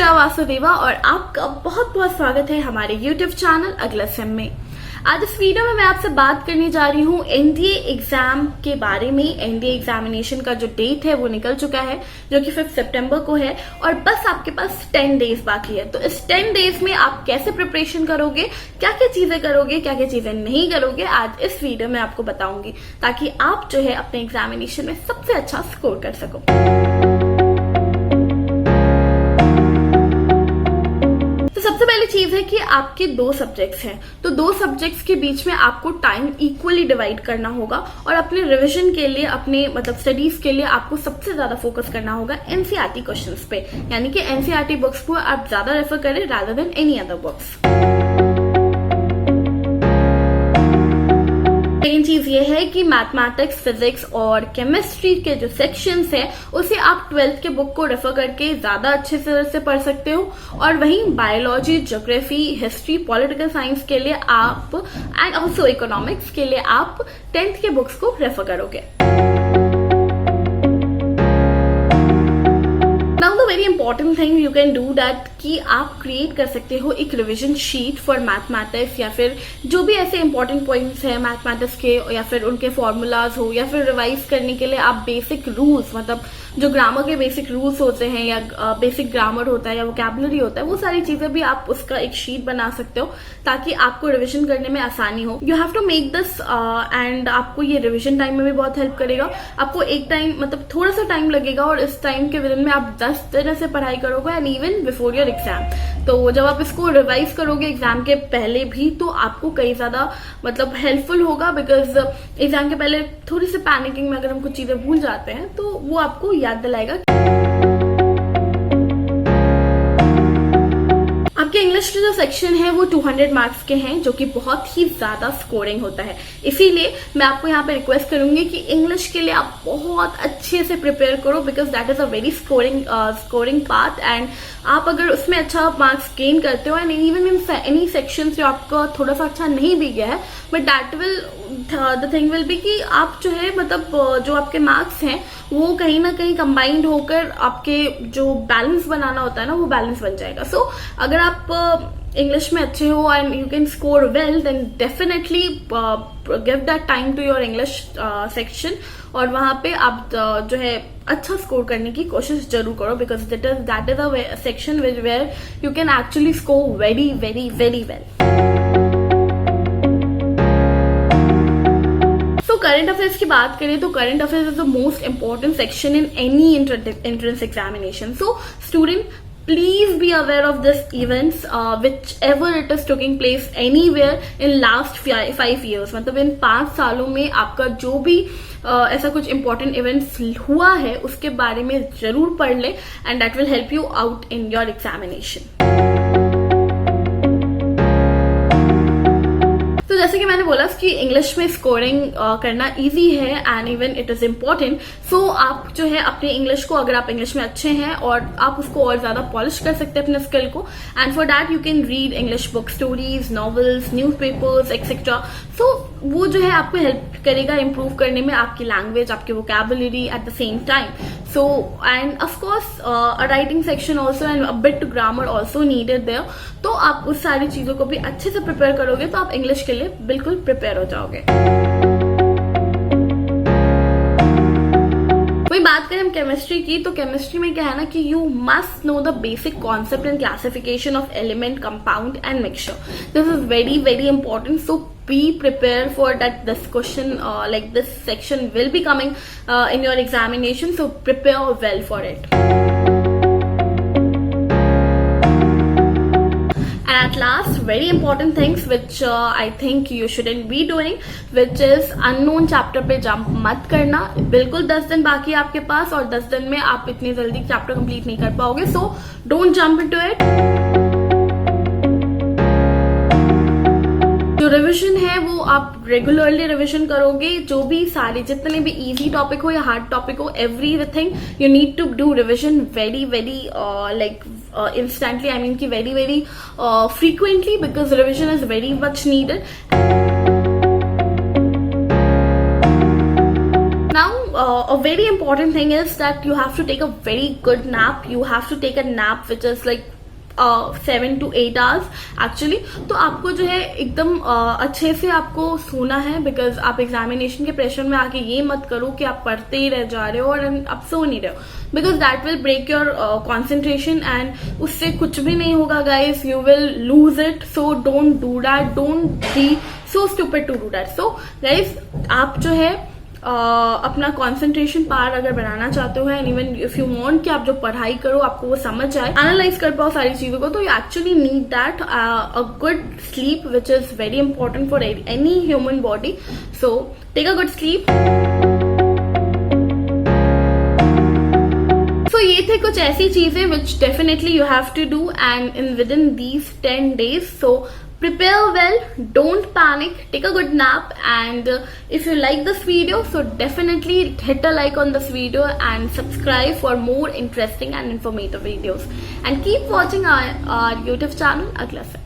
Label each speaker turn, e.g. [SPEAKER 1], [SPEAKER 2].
[SPEAKER 1] श्रेया वासुदेवा और आपका बहुत बहुत स्वागत है हमारे YouTube चैनल अगला सेम में। आज इस वीडियो में मैं आपसे बात करने जा रही हूँ एनडीए एग्जाम के बारे में। एनडीए एग्जामिनेशन का जो डेट है वो निकल चुका है, जो कि 5 सितंबर को है और बस आपके पास 10 डेज बाकी है। तो इस 10 डेज में आप कैसे प्रिपरेशन करोगे, क्या क्या चीजें करोगे, क्या क्या चीजें नहीं करोगे, आज इस वीडियो में आपको बताऊंगी, ताकि आप जो है अपने एग्जामिनेशन में सबसे अच्छा स्कोर कर सको। सबसे पहली चीज है कि आपके 2 सब्जेक्ट्स हैं, तो 2 सब्जेक्ट्स के बीच में आपको टाइम इक्वली डिवाइड करना होगा और अपने रिवीजन के लिए, अपने स्टडीज के लिए आपको सबसे ज्यादा फोकस करना होगा एनसीईआरटी क्वेश्चंस पे, यानी कि एनसीईआरटी बुक्स को आप ज्यादा रेफर करें rather than any other books. Second चीज ये है कि मैथमेटिक्स, फिजिक्स और केमिस्ट्री के जो सेक्शंस है उसे आप 12th के बुक को रेफर करके ज्यादा अच्छे से पढ़ सकते हो, और वहीं biology, geography, history, political science के लिए आप एंड ऑल्सो इकोनॉमिक्स के लिए आप 10th के बुक्स को रेफर करोगे। Very important thing you can do that कि आप क्रिएट कर सकते हो एक रिवीजन शीट फॉर मैथमेटिक्स, या फिर जो भी ऐसे इंपॉर्टेंट पॉइंट्स है मैथमेटिक्स के, या फिर उनके फॉर्मूलाज हो, या फिर रिवाइज करने के लिए आप बेसिक रूल्स, जो ग्रामर के बेसिक रूल्स होते हैं, या बेसिक ग्रामर होता है, या वोकैबुलरी होता है, वो सारी चीजें भी आप उसका एक शीट बना सकते हो ताकि आपको रिवीजन करने में आसानी हो। You have to make this and आपको ये रिवीजन टाइम में भी बहुत हेल्प करेगा। आपको एक टाइम थोड़ा सा टाइम लगेगा और इस टाइम के विदिन में आप 10 तरह से पढ़ाई करोगे and even before your exam. तो जब आप इसको रिवाइज करोगे एग्जाम के पहले भी, तो आपको कई ज्यादा हेल्पफुल होगा, बिकॉज एग्जाम के पहले थोड़ी सी पैनिकिंग में अगर हम कुछ चीजें भूल जाते हैं तो वो आपको याद दिलाएगा। आपके इंग्लिश के जो सेक्शन है वो 200 मार्क्स के हैं, जो कि बहुत ही ज्यादा स्कोरिंग होता है। इसीलिए मैं आपको यहाँ पे रिक्वेस्ट करूंगी कि इंग्लिश के लिए आप बहुत अच्छे से प्रिपेयर करो, because that is a very scoring part, and आप अगर उसमें अच्छा मार्क्स गेन करते हो, and even in any section जो आपका थोड़ा सा अच्छा नहीं भी गया है, but that will the thing will be कि आप जो है जो आपके मार्क्स हैं वो कहीं ना कहीं कंबाइंड होकर आपके जो बैलेंस बनाना होता है ना, वो बैलेंस बन जाएगा। सो अगर आप इंग्लिश में अच्छे हो and you can score well, then definitely give that time to your English section, और वहां पे आप जो है अच्छा स्कोर करने की कोशिश जरूर करो, because that is a section where you can actually score very very very well. Current affairs की बात करें तो current affairs is the most important section in any entrance examination. So student, please be aware of this events whichever it is taking place anywhere in last 5 years। इन 5 सालों में आपका जो भी ऐसा कुछ important events हुआ है उसके बारे में जरूर पढ़ ले, and that will help you out in your examination। तो जैसे कि मैंने बोला कि इंग्लिश में स्कोरिंग करना इजी है and even it is important. So आप जो है अपने इंग्लिश को, अगर आप इंग्लिश में अच्छे हैं, और आप उसको और ज्यादा पॉलिश कर सकते हैं अपने स्किल को, and for that you can read English book, stories, novels, newspapers etcetera. So वो जो है आपको हेल्प करेगा इम्प्रूव करने में आपकी लैंग्वेज, आपकी vocabulary at the same time. So and of course writing section also and a bit grammar also needed there. तो आप उस सारी चीजों को भी अच्छे से प्रिपेयर करोगे तो आप इंग्लिश के लिए बिल्कुल प्रिपेयर हो जाओगे। वही बात करें हम केमिस्ट्री की, तो केमिस्ट्री में क्या है ना कि you must know the basic concept and classification of element, compound and mixture. This is very very important. So be prepared for that this question like this section will be coming in your examination, so prepare well for it। And at last, very important things which I think you shouldn't be doing, which is unknown chapter पे jump मत करना। बिल्कुल 10 दिन बाकी है आपके पास, और 10 दिन में आप इतनी जल्दी चैप्टर कंप्लीट नहीं कर पाओगे, so don't jump into it। जो रिवीजन है वो आप रेगुलरली रिवीजन करोगे, जो भी सारे जितने भी इजी टॉपिक हो या हार्ड टॉपिक हो, everything you need to do revision very very instantly, I mean कि very very frequently, because revision is very much needed। Now, a very important thing is that you have to take a very good nap. You have to take a nap which is like 7 to 8 hours actually. तो आपको जो है एकदम अच्छे से आपको सोना है, बिकॉज आप एग्जामिनेशन के प्रेशर में आके ये मत करो कि आप पढ़ते ही रह जा रहे हो और आप सो नहीं रहे हो, because that will break your concentration and उससे कुछ भी नहीं होगा guys. You will lose it. So don't do that. Don't be so stupid to do that. So guys आप जो है अपना कंसंट्रेशन पार अगर बनाना चाहते हो and even if you want कि आप जो पढ़ाई करो आपको वो समझ आए, एनालाइज कर पाओ सारी चीजों को, तो you actually need that a good sleep which is very important for any human body. So take a good sleep. So ये थे कुछ ऐसी चीजें which definitely you have to do and in within these 10 days. So prepare well, don't panic, take a good nap, and if you like this video, so definitely hit a like on this video and subscribe for more interesting and informative videos, and keep watching our YouTube channel Agla Se.